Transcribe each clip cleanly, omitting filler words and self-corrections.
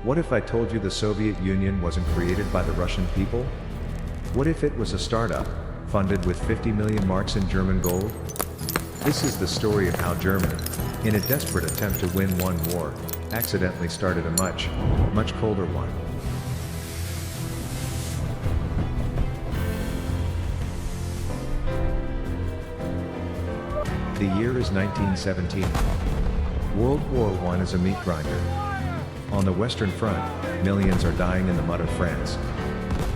What if I told you the Soviet Union wasn't created by the Russian people? What if it was a startup, funded with 50 million marks in German gold? This is the story of how Germany, in a desperate attempt to win one war, accidentally started a much, much colder one. The year is 1917. World War I is a meat grinder. On the Western Front, millions are dying in the mud of France.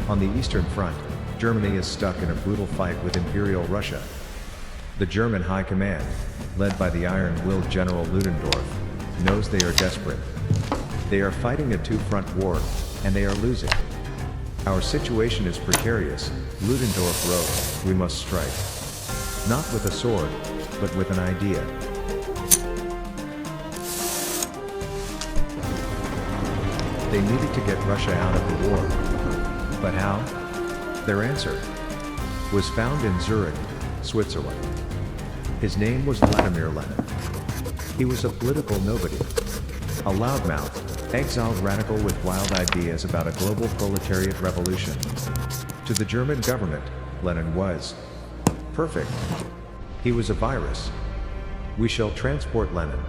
On the Eastern Front, Germany is stuck in a brutal fight with Imperial Russia. The German High Command, led by the iron-willed General Ludendorff, knows they are desperate. They are fighting a two-front war, and they are losing. Our situation is precarious, Ludendorff wrote, we must strike. Not with a sword, but with an idea. They needed to get Russia out of the war. But how? Their answer was found in Zurich, Switzerland. His name was Vladimir Lenin. He was a political nobody, a loudmouth, exiled radical with wild ideas about a global proletariat revolution. To the German government, Lenin was perfect. He was a virus. We shall transport Lenin.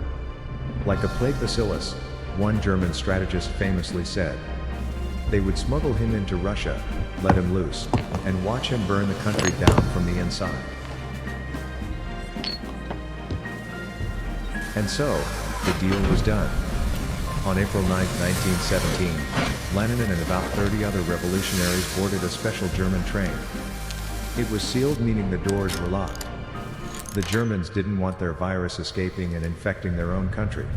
Like a plague bacillus, one German strategist famously said. They would smuggle him into Russia, let him loose, and watch him burn the country down from the inside. And so, the deal was done. On April 9, 1917, Lenin and about 30 other revolutionaries boarded a special German train. It was sealed, meaning the doors were locked. The Germans didn't want their virus escaping and infecting their own country.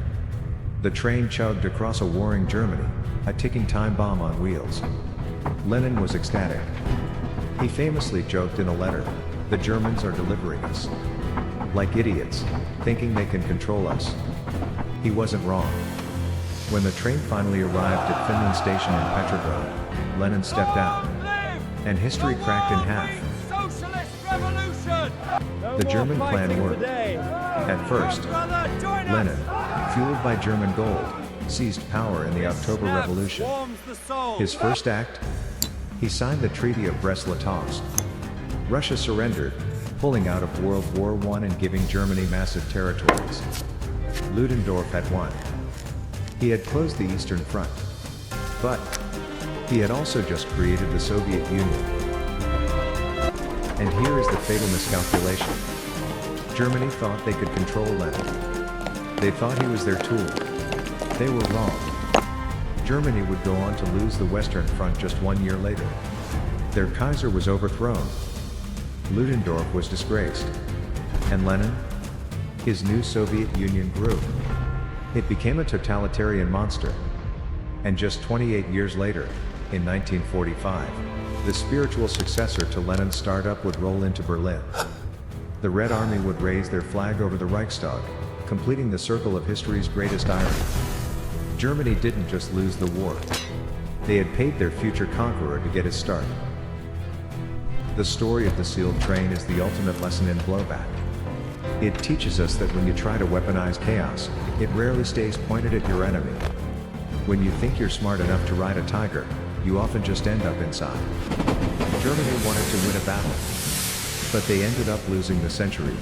The train chugged across a warring Germany, a ticking time bomb on wheels. Lenin was ecstatic. He famously joked in a letter, "The Germans are delivering us. Like idiots, thinking they can control us." He wasn't wrong. When the train finally arrived at Finland Station in Petrograd, Lenin stepped out, and history cracked in half. The German plan worked. At first, Lenin, fueled by German gold, seized power in the October Revolution. His first act? He signed the Treaty of Brest-Litovsk. Russia surrendered, pulling out of World War I and giving Germany massive territories. Ludendorff had won. He had closed the Eastern Front. But he had also just created the Soviet Union. And here is the fatal miscalculation. Germany thought they could control Lenin. They thought he was their tool. They were wrong. Germany would go on to lose the Western Front just 1 year later. Their Kaiser was overthrown. Ludendorff was disgraced. And Lenin? His new Soviet Union grew. It became a totalitarian monster. And just 28 years later, in 1945, the spiritual successor to Lenin's startup would roll into Berlin. The Red Army would raise their flag over the Reichstag, completing the circle of history's greatest irony. Germany didn't just lose the war. They had paid their future conqueror to get his start. The story of the sealed train is the ultimate lesson in blowback. It teaches us that when you try to weaponize chaos, it rarely stays pointed at your enemy. When you think you're smart enough to ride a tiger, you often just end up inside. Germany wanted to win a battle, but they ended up losing the century.